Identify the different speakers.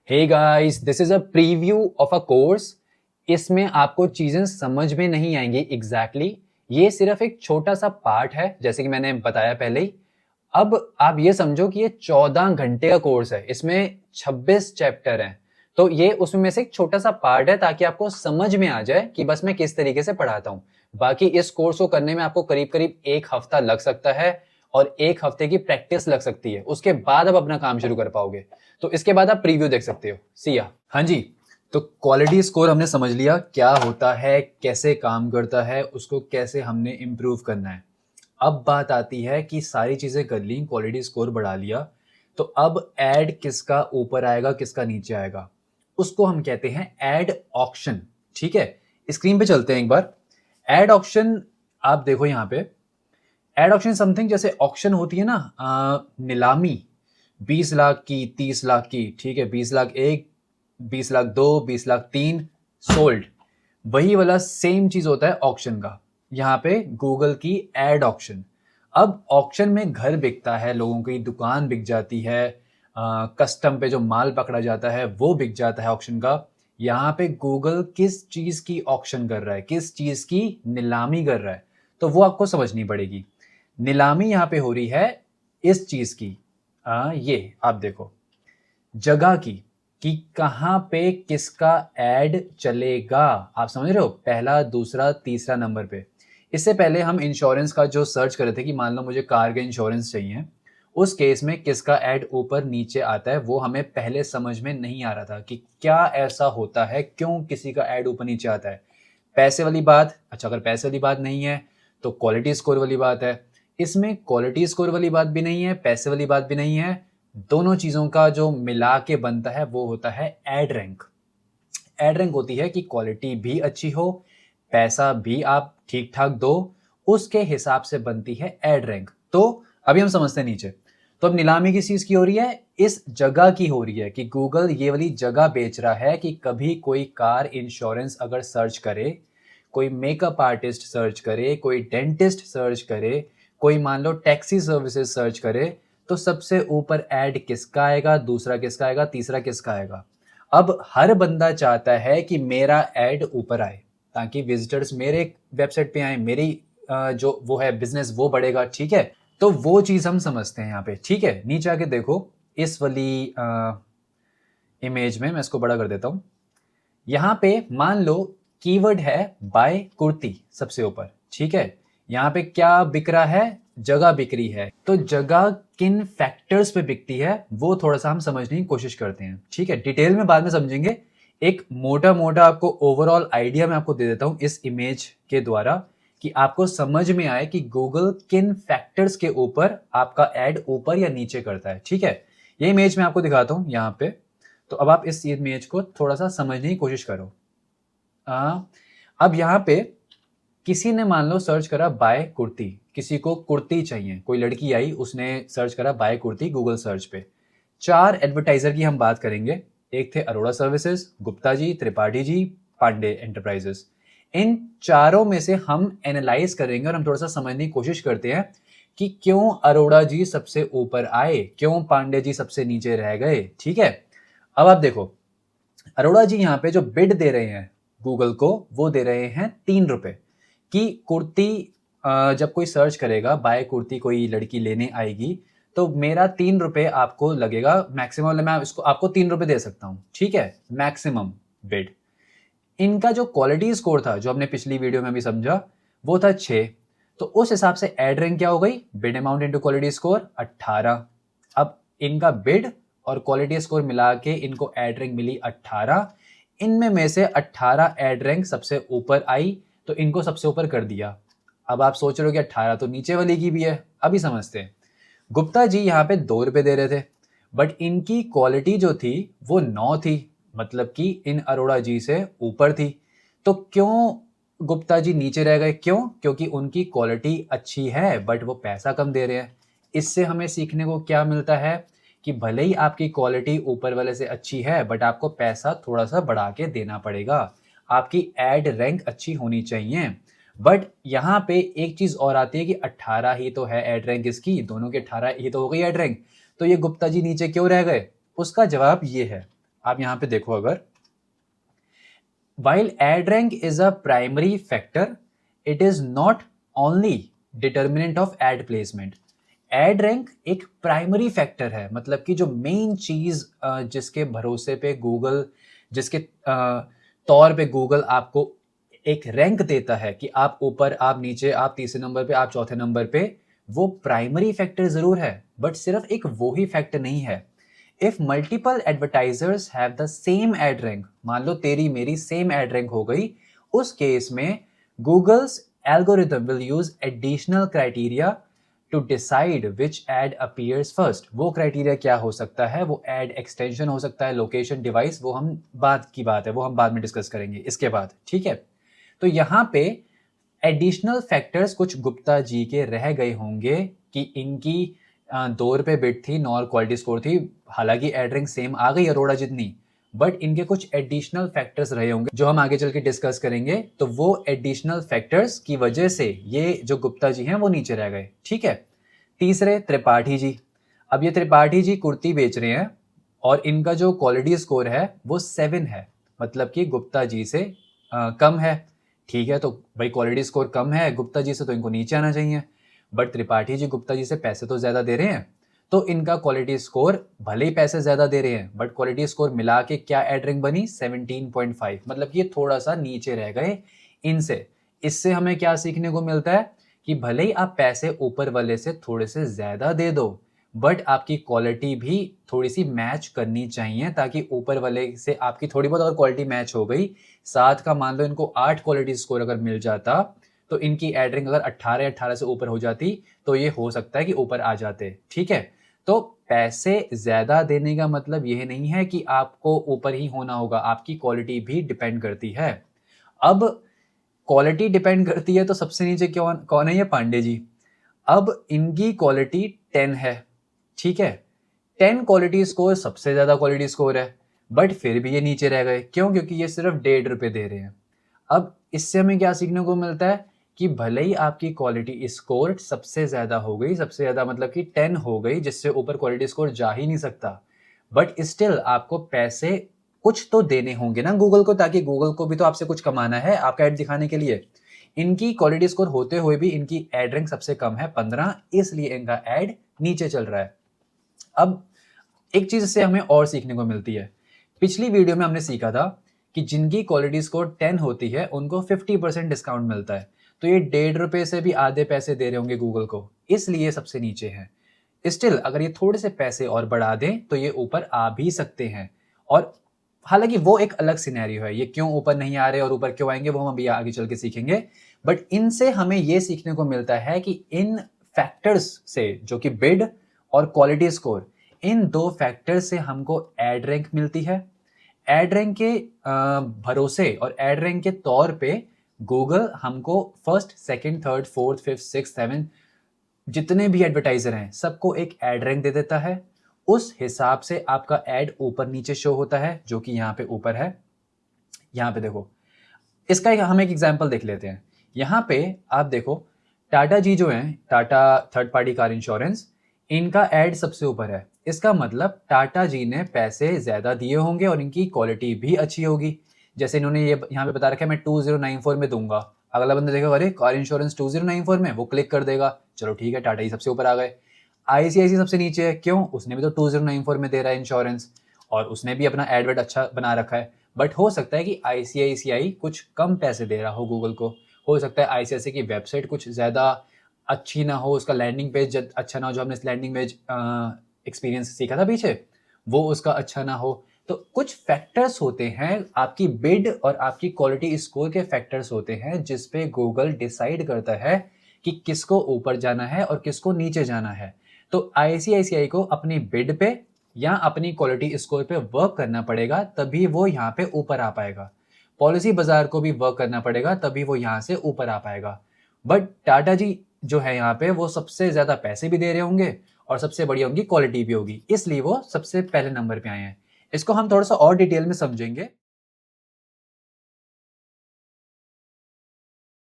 Speaker 1: Hey guys, this is a preview of a course. इसमें आपको चीजें समझ में नहीं आएंगी एग्जैक्टली। ये सिर्फ एक छोटा सा पार्ट है, जैसे कि मैंने बताया पहले ही। अब आप ये समझो कि ये 14 घंटे का कोर्स है, इसमें 26 चैप्टर हैं। तो ये उसमें से एक छोटा सा पार्ट है, ताकि आपको समझ में आ जाए कि बस मैं किस तरीके से पढ़ाता हूँ। बाकी इस कोर्स को करने में आपको करीब करीब एक हफ्ता लग सकता है, और एक हफ्ते की प्रैक्टिस लग सकती है। उसके बाद आप अपना काम शुरू कर पाओगे। तो इसके बाद आप प्रीव्यू देख सकते हो। सिया। हाँ जी। तो क्वालिटी स्कोर हमने समझ लिया क्या होता है, कैसे काम करता है, उसको कैसे हमने इम्प्रूव करना है। अब बात आती है कि सारी चीजें कर ली, क्वालिटी स्कोर बढ़ा लिया, तो अब ऐड किसका ऊपर आएगा किसका नीचे आएगा, उसको हम कहते हैं ऐड ऑक्शन। ठीक है, स्क्रीन पे चलते हैं एक बार। ऐड ऑक्शन, आप देखो यहाँ पे। एड ऑक्शन समथिंग जैसे ऑक्शन होती है ना, नीलामी। 20 लाख की, 30 लाख की, ठीक है, 20 लाख एक, 20 लाख दो, 20 लाख 3, सोल्ड। वही वाला सेम चीज होता है ऑक्शन का। यहाँ पे गूगल की एड ऑक्शन। अब ऑक्शन में घर बिकता है, लोगों की दुकान बिक जाती है, कस्टम पे जो माल पकड़ा जाता है वो बिक जाता है ऑक्शन का। यहाँ पे गूगल किस चीज की ऑक्शन कर रहा है, किस चीज की नीलामी कर रहा है, तो वो आपको समझनी पड़ेगी। नीलामी यहाँ पे हो रही है इस चीज की, ये आप देखो, जगह की, कि कहाँ पे किसका ऐड चलेगा। आप समझ रहे हो, पहला दूसरा तीसरा नंबर पे। इससे पहले हम इंश्योरेंस का जो सर्च कर रहे थे कि मान लो मुझे कार का इंश्योरेंस चाहिए, उस केस में किसका ऐड ऊपर नीचे आता है वो हमें पहले समझ में नहीं आ रहा था कि क्या ऐसा होता है, क्यों किसी का ऐड ऊपर नीचे आता है। पैसे वाली बात, अच्छा अगर पैसे वाली बात नहीं है तो क्वालिटी स्कोर वाली बात है। इसमें क्वालिटी स्कोर वाली बात भी नहीं है, पैसे वाली बात भी नहीं है। दोनों चीजों का जो मिला के बनता है वो होता है एड रैंक। एड रैंक होती है कि क्वालिटी भी अच्छी हो, पैसा भी आप ठीक ठाक दो, उसके हिसाब से बनती है एड रैंक। तो अभी हम समझते हैं नीचे। तो अब नीलामी किस चीज की हो रही है, इस जगह की हो रही है कि गूगल ये वाली जगह बेच रहा है कि कभी कोई कार इंश्योरेंस अगर सर्च करे, कोई मेकअप आर्टिस्ट सर्च करे, कोई डेंटिस्ट सर्च करे, कोई मान लो टैक्सी सर्विसेज सर्च करे, तो सबसे ऊपर ऐड किसका आएगा, दूसरा किसका आएगा, तीसरा किसका आएगा। अब हर बंदा चाहता है कि मेरा ऐड ऊपर आए, ताकि विजिटर्स मेरे वेबसाइट पे आए, मेरी जो वो है बिजनेस वो बढ़ेगा। ठीक है, तो वो चीज हम समझते हैं यहाँ पे। ठीक है, नीचे आके देखो इस वाली इमेज में, मैं इसको बड़ा कर देता हूँ। यहाँ पे मान लो कीवर्ड है बाय कुर्ती सबसे ऊपर। ठीक है, यहाँ पे क्या बिक रहा है, जगह बिक रही है। तो जगह किन फैक्टर्स पे बिकती है वो थोड़ा सा हम समझने की कोशिश करते हैं। ठीक है, डिटेल में बाद में समझेंगे। एक मोटा मोटा आपको ओवरऑल आइडिया मैं आपको दे देता हूं इस इमेज के द्वारा, कि आपको समझ में आए कि गूगल किन फैक्टर्स के ऊपर आपका ऐड ऊपर या नीचे करता है। ठीक है, ये इमेज मैं आपको दिखाता हूं यहाँ पे। तो अब आप इस इमेज को थोड़ा सा समझने की कोशिश करो। अब यहाँ पे किसी ने मान लो सर्च करा बाय कुर्ती, किसी को कुर्ती चाहिए, कोई लड़की आई उसने सर्च करा बाय कुर्ती गूगल सर्च पे। 4 एडवर्टाइजर की हम बात करेंगे। एक थे अरोड़ा सर्विसेज, गुप्ता जी, त्रिपाठी जी, पांडे एंटरप्राइजेस। इन चारों में से हम एनालाइज करेंगे और हम थोड़ा सा समझने की कोशिश करते हैं कि क्यों अरोड़ा जी सबसे ऊपर आए, क्यों पांडे जी सबसे नीचे रह गए। ठीक है, अब आप देखो, अरोड़ा जी यहाँ पे जो बिड दे रहे हैं गूगल को, वो दे रहे हैं 3 रुपए की कुर्ती। जब कोई सर्च करेगा बाय कुर्ती, कोई लड़की लेने आएगी, तो मेरा 3 रुपए आपको लगेगा मैक्सिमम। मैं इसको आपको 3 रुपए दे सकता हूँ। ठीक है, मैक्सिमम बिड। इनका जो क्वालिटी स्कोर था, जो हमने पिछली वीडियो में भी समझा, वो था 6। तो उस हिसाब से एड रैंक क्या हो गई, bid amount into quality score 18। अब इनका बिड और क्वालिटी स्कोर मिला के इनको एड रैंक मिली 18। इनमें में से 18 एड रैंक सबसे ऊपर आई, तो इनको सबसे ऊपर कर दिया। अब आप सोच रहे हो कि 18 तो नीचे वाली की भी है। अभी समझते हैं। गुप्ता जी यहाँ पे 2 रुपए दे रहे थे, बट इनकी क्वालिटी जो थी वो 9 थी, मतलब कि इन अरोड़ा जी से ऊपर थी। तो क्यों गुप्ता जी नीचे रह गए, क्यों, क्योंकि उनकी क्वालिटी अच्छी है बट वो पैसा कम दे रहे हैं। इससे हमें सीखने को क्या मिलता है कि भले ही आपकी क्वालिटी ऊपर वाले से अच्छी है, बट आपको पैसा थोड़ा सा बढ़ा के देना पड़ेगा। आपकी एड रैंक अच्छी होनी चाहिए। बट यहाँ पे एक चीज और आती है कि 18 ही तो है एड रैंक इसकी, दोनों के 18 ही तो हो गई एड रैंक, तो ये गुप्ता जी नीचे क्यों रह गए। उसका जवाब ये है, आप यहाँ पे देखो, अगर while ad rank is a primary factor, it is not only determinant of ad placement. Ad rank एक प्राइमरी फैक्टर है, मतलब कि जो मेन चीज जिसके भरोसे पे गूगल, जिसके तौर पे गूगल आपको एक रैंक देता है कि आप ऊपर, आप नीचे, आप तीसरे नंबर पे, आप चौथे नंबर पे, वो प्राइमरी फैक्टर जरूर है, बट सिर्फ एक वो ही फैक्टर नहीं है। If multiple advertisers have the same ad rank, मान लो तेरी मेरी सेम एड रैंक हो गई, उस केस में Google's algorithm will use additional criteria to decide which ad appears first. वो क्राइटेरिया क्या हो सकता है? वो एड एक्सटेंशन हो सकता है, लोकेशन, डिवाइस, वो हम बाद की बात है, वो हम बाद में डिस्कस करेंगे इसके बाद, ठीक है। तो यहाँ पे एडिशनल फैक्टर्स कुछ गुप्ता जी के रह गए होंगे कि इनकी 2 रुपये बिड थी, नॉर क्वालिटी स्कोर थी, हालांकि एड रैंक सेम आ गई अरोड़ा जितनी, बट इनके कुछ एडिशनल फैक्टर्स रहे होंगे जो हम आगे चल के डिस्कस करेंगे। तो वो एडिशनल फैक्टर्स की वजह से ये जो गुप्ता जी हैं वो नीचे रह गए, ठीक है। तीसरे, त्रिपाठी जी। अब ये त्रिपाठी जी कुर्ती बेच रहे हैं और इनका जो क्वालिटी स्कोर है वो 7 है, मतलब कि गुप्ता जी से कम है, ठीक है। तो भाई क्वालिटी स्कोर कम है गुप्ता जी से, तो इनको नीचे आना चाहिए, बट त्रिपाठी जी गुप्ता जी से पैसे तो ज्यादा दे रहे हैं, तो इनका क्वालिटी स्कोर, भले ही पैसे ज्यादा दे रहे हैं, बट क्वालिटी स्कोर मिला के क्या एड रैंक बनी? 17.5, मतलब कि ये थोड़ा सा नीचे रह गए इनसे। इससे हमें क्या सीखने को मिलता है कि भले ही आप पैसे ऊपर वाले से थोड़े से ज्यादा दे दो, बट आपकी क्वालिटी भी थोड़ी सी मैच करनी चाहिए, ताकि ऊपर वाले से आपकी थोड़ी बहुत अगर क्वालिटी मैच हो गई, 7 का मान लो इनको 8 क्वालिटी स्कोर अगर मिल जाता, तो इनकी एड रैंक अगर 18 से ऊपर हो जाती, तो ये हो सकता है कि ऊपर आ जाते, ठीक है। तो पैसे ज्यादा देने का मतलब यह नहीं है कि आपको ऊपर ही होना होगा, आपकी क्वालिटी भी डिपेंड करती है। अब क्वालिटी डिपेंड करती है तो सबसे नीचे कौन है? ये पांडे जी। अब इनकी क्वालिटी 10 है, ठीक है। 10 क्वालिटी स्कोर सबसे ज्यादा क्वालिटी स्कोर है, बट फिर भी ये नीचे रह गए, क्यों? क्योंकि ये सिर्फ 1.5 रुपए दे रहे हैं। अब इससे हमें क्या सीखने को मिलता है कि भले ही आपकी क्वालिटी स्कोर सबसे ज्यादा हो गई, सबसे ज्यादा मतलब कि 10 हो गई, जिससे ऊपर क्वालिटी स्कोर जा ही नहीं सकता, बट स्टिल आपको पैसे कुछ तो देने होंगे ना गूगल को, ताकि गूगल को भी तो आपसे कुछ कमाना है आपका एड दिखाने के लिए। इनकी क्वालिटी स्कोर होते हुए भी इनकी एड रैंक सबसे कम है, 15, इसलिए इनका एड नीचे चल रहा है। अब एक चीज से हमें और सीखने को मिलती है, पिछली वीडियो में हमने सीखा था कि जिनकी क्वालिटी स्कोर 10 होती है उनको 50% डिस्काउंट मिलता है, तो ये 1.5 रुपए से भी आधे पैसे दे रहे होंगे गूगल को, इसलिए सबसे नीचे है। स्टिल अगर ये थोड़े से पैसे और बढ़ा दें तो ये ऊपर आ भी सकते हैं, और हालांकि वो एक अलग सिनेरियो है, ये क्यों ऊपर नहीं आ रहे और ऊपर क्यों आएंगे वो हम अभी आगे चल के सीखेंगे। बट इनसे हमें ये सीखने को मिलता है कि इन फैक्टर्स से, जो कि बिड और क्वालिटी स्कोर, इन 2 फैक्टर से हमको एड रैंक मिलती है। एड रैंक के भरोसे और एड रैंक के तौर पे गूगल हमको first, second, third, fourth, fifth, six, seven, जितने भी एडवर्टाइजर हैं सबको एक एड रैंक दे देता है। उस हिसाब से आपका एड ऊपर नीचे शो होता है, जो कि यहाँ पे ऊपर है। यहाँ पे देखो, इसका हम एक एग्जाम्पल देख लेते हैं। यहाँ पे आप देखो, टाटा जी जो हैं, Tata third party car insurance, इनका एड सबसे ऊपर है। इसका मतलब टाटा जी ने पैसे ज्यादा दिए होंगे और इनकी क्वालिटी भी अच्छी होगी। जैसे इन्होंने ये यहाँ पे बता रखा है मैं 2094 में दूंगा, अगला बंदा देखा अरे कार इंश्योरेंस 2094 में, वो क्लिक कर देगा, चलो ठीक है, टाटा जी सबसे ऊपर आ गए। आईसीआईसी सबसे नीचे है, क्यों? उसने भी तो 2094 में दे रहा है इंश्योरेंस, और उसने भी अपना एडवर्ट अच्छा बना रखा है, बट हो सकता है कि आईसीआईसीआई कुछ कम पैसे दे रहा हो गूगल को, हो सकता है आईसीआईसी की वेबसाइट कुछ ज्यादा अच्छी ना हो, उसका लैंडिंग पेज अच्छा ना हो, जो हमने लैंडिंग पेज एक्सपीरियंस सीखा था पीछे, वो उसका अच्छा ना हो। तो कुछ फैक्टर्स होते हैं, आपकी बिड और आपकी क्वालिटी स्कोर के फैक्टर्स होते हैं, जिसपे गूगल डिसाइड करता है कि किसको ऊपर जाना है और किसको नीचे जाना है। तो आईसीआईसीआई को अपनी बिड पे या अपनी क्वालिटी स्कोर पे वर्क करना पड़ेगा, तभी वो यहाँ पे ऊपर आ पाएगा। पॉलिसी बाजार को भी वर्क करना पड़ेगा, तभी वो यहाँ से ऊपर आ पाएगा। बट टाटा जी जो है यहाँ पे, वो सबसे ज्यादा पैसे भी दे रहे होंगे और सबसे बढ़िया उनकी क्वालिटी भी होगी, इसलिए वो सबसे पहले नंबर पे आए हैं। इसको हम थोड़ा सा और डिटेल में समझेंगे।